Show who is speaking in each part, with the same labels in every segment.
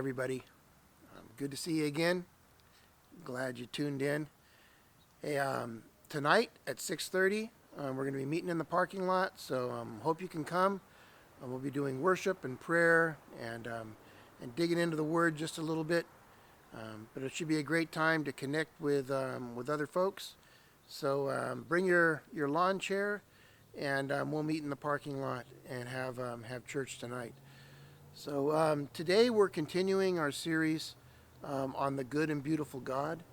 Speaker 1: everybody. Good to see you again. Glad you tuned in. Hey, tonight at 6:30, we're going to be meeting in the parking lot, so hope you can come. We'll be doing worship and prayer and digging into the Word just a little bit. But it should be a great time to connect with other folks. So bring your lawn chair, and we'll meet in the parking lot and have church tonight. So today we're continuing our series on the good and beautiful God.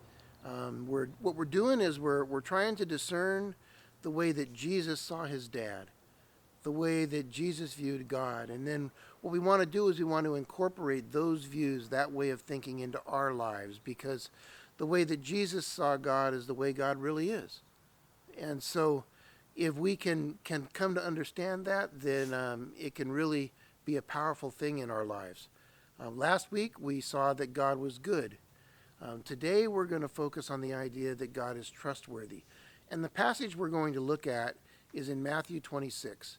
Speaker 1: What we're doing is we're trying to discern the way that Jesus saw his dad, the way that Jesus viewed God, and then what we want to do is we want to incorporate those views, that way of thinking, into our lives, because the way that Jesus saw God is the way God really is. And so if we can come to understand that, then it can really be a powerful thing in our lives. Last week we saw that God was good. Today we're going to focus on the idea that God is trustworthy. And the passage we're going to look at is in Matthew 26.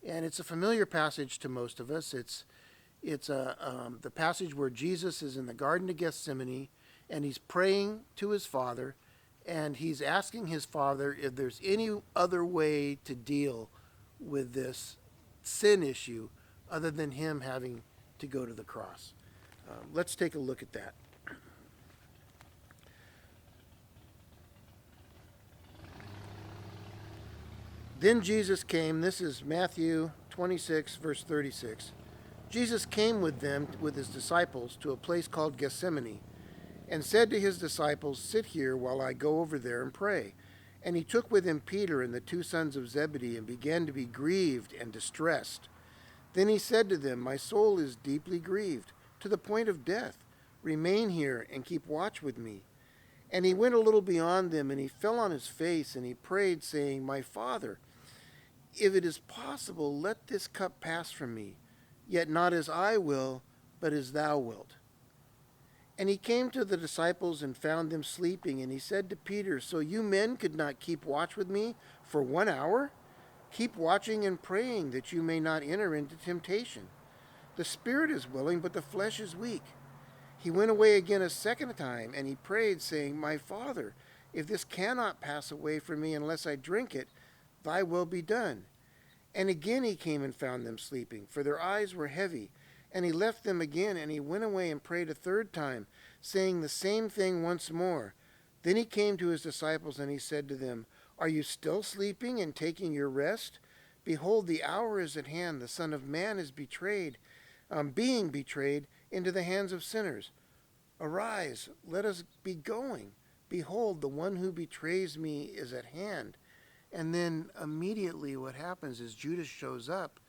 Speaker 1: And it's a familiar passage to most of us. It's the passage where Jesus is in the Garden of Gethsemane and he's praying to his Father, and he's asking his Father if there's any other way to deal with this sin issue other than him having to go to the cross. Let's take a look at that. Then Jesus came, this is Matthew 26, verse 36. Jesus came with them, with his disciples, to a place called Gethsemane, and said to his disciples, "Sit here while I go over there and pray." And he took with him Peter and the two sons of Zebedee, and began to be grieved and distressed. Then he said to them, "My soul is deeply grieved, to the point of death. Remain here and keep watch with me." And he went a little beyond them, and he fell on his face, and he prayed, saying, "My Father, if it is possible, let this cup pass from me. Yet not as I will, but as thou wilt." And he came to the disciples and found them sleeping, and he said to Peter, "So you men could not keep watch with me for 1 hour? Keep watching and praying that you may not enter into temptation. The spirit is willing, but the flesh is weak." He went away again a second time, and he prayed, saying, "My Father, if this cannot pass away from me unless I drink it, thy will be done." And again he came and found them sleeping, for their eyes were heavy. And he left them again, and he went away and prayed a third time, saying the same thing once more. Then he came to his disciples, and he said to them, "Are you still sleeping and taking your rest? Behold, the hour is at hand. The Son of Man is being betrayed into the hands of sinners. Arise, let us be going. Behold, the one who betrays me is at hand." And then immediately what happens is Judas shows up,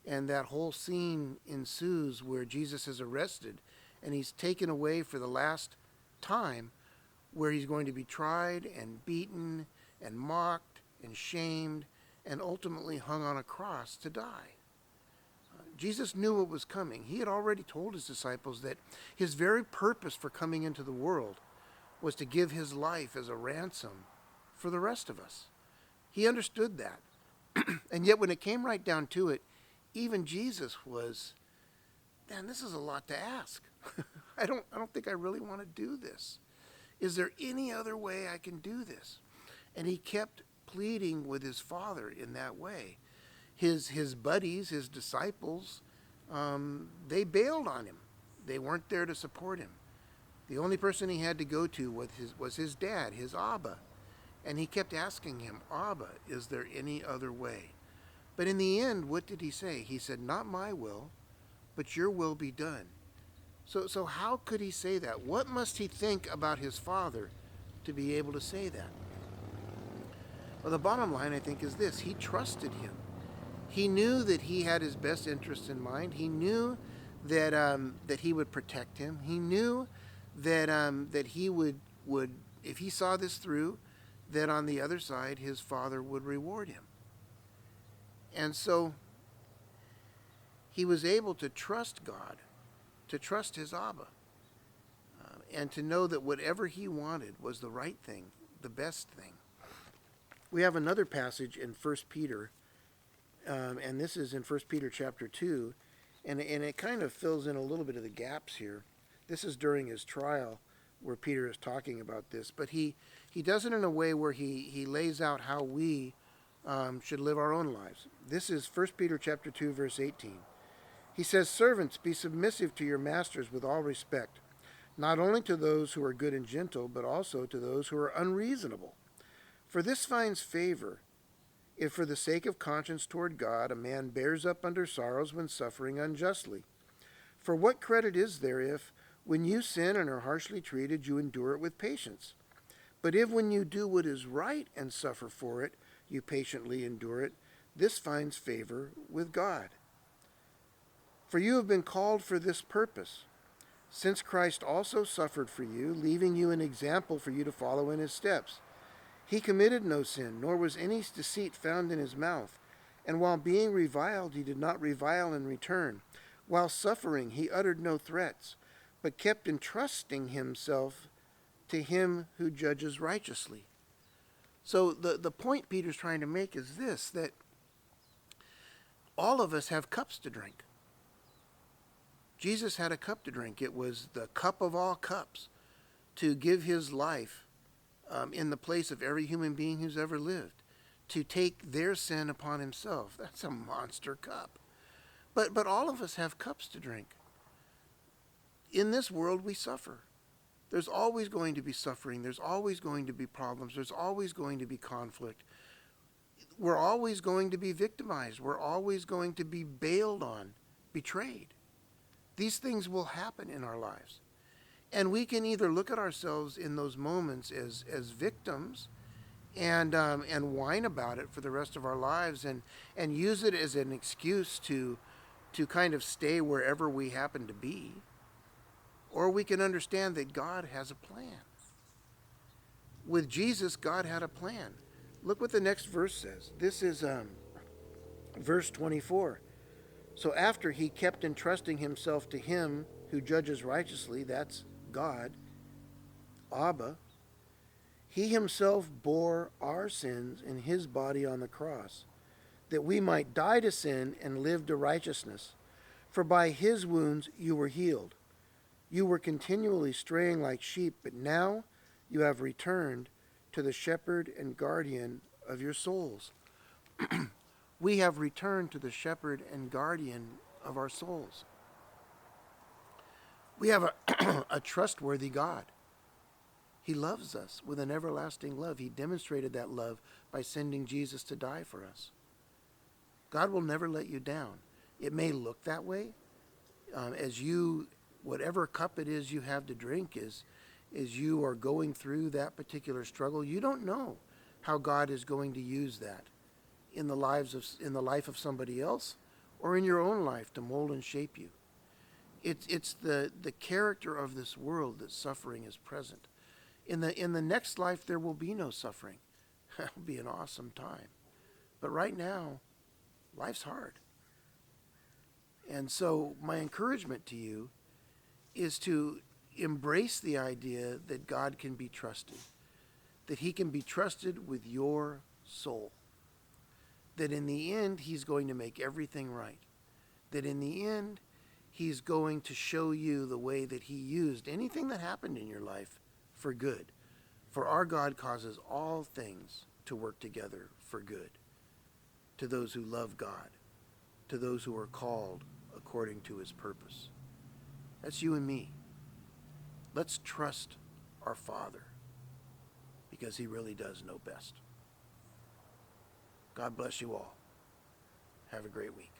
Speaker 1: and that whole scene ensues where Jesus is arrested, and he's taken away for the last time, where he's going to be tried and beaten and mocked and shamed and ultimately hung on a cross to die. Jesus knew what was coming. He had already told his disciples that his very purpose for coming into the world was to give his life as a ransom for the rest of us. He understood that. And yet when it came right down to it, even Jesus was, "Man, this is a lot to ask. I don't think I really want to do this. Is there any other way I can do this?" And he kept pleading with his Father in that way. His buddies, his disciples, they bailed on him. They weren't there to support him. The only person he had to go to was his dad, his Abba. And he kept asking him, "Abba, is there any other way?" But in the end, what did he say? He said, "Not my will, but your will be done." So how could he say that? What must he think about his Father to be able to say that? Well, the bottom line, I think, is this. He trusted him. He knew that he had his best interests in mind. He knew that he would protect him. He knew that he would, if he saw this through, that on the other side his Father would reward him. And so he was able to trust God, to trust his Abba, and to know that whatever he wanted was the right thing, the best thing. We have another passage in 1 Peter, and this is in 1 Peter chapter 2, and it kind of fills in a little bit of the gaps here. This is during his trial where Peter is talking about this, but he does it in a way where he lays out how we should live our own lives. This is 1 Peter chapter 2, verse 18. He says, "Servants, be submissive to your masters with all respect, not only to those who are good and gentle, but also to those who are unreasonable. For this finds favor, if for the sake of conscience toward God a man bears up under sorrows when suffering unjustly. For what credit is there if, when you sin and are harshly treated, you endure it with patience? But if when you do what is right and suffer for it, you patiently endure it, this finds favor with God. For you have been called for this purpose, since Christ also suffered for you, leaving you an example for you to follow in his steps. He committed no sin, nor was any deceit found in his mouth. And while being reviled, he did not revile in return. While suffering, he uttered no threats, but kept entrusting himself to him who judges righteously." So the point Peter's trying to make is this, that all of us have cups to drink. Jesus had a cup to drink. It was the cup of all cups, to give his life in the place of every human being who's ever lived, to take their sin upon himself. That's a monster cup. But all of us have cups to drink. In this world, we suffer. There's always going to be suffering. There's always going to be problems. There's always going to be conflict. We're always going to be victimized. We're always going to be bailed on, betrayed. These things will happen in our lives. And we can either look at ourselves in those moments as victims and whine about it for the rest of our lives and use it as an excuse to kind of stay wherever we happen to be. Or we can understand that God has a plan. With Jesus, God had a plan. Look what the next verse says. This is verse 24. "So after he kept entrusting himself to him who judges righteously," that's God, Abba, "he himself bore our sins in his body on the cross, that we might die to sin and live to righteousness. For by his wounds you were healed. You were continually straying like sheep, but now you have returned to the shepherd and guardian of your souls." We have returned to the shepherd and guardian of our souls. We have a trustworthy God. He loves us with an everlasting love. He demonstrated that love by sending Jesus to die for us. God will never let you down. It may look that way. Whatever cup it is you have to drink as you are going through that particular struggle, you don't know how God is going to use that in the life of somebody else or in your own life to mold and shape you. It's the character of this world that suffering is present. In the next life there will be no suffering. That'll be an awesome time. But right now, life's hard. And so my encouragement to you is to embrace the idea that God can be trusted, that he can be trusted with your soul, that in the end he's going to make everything right, that in the end he's going to show you the way that he used anything that happened in your life for good. For our God causes all things to work together for good, to those who love God, to those who are called according to his purpose. That's you and me. Let's trust our Father because he really does know best. God bless you all. Have a great week.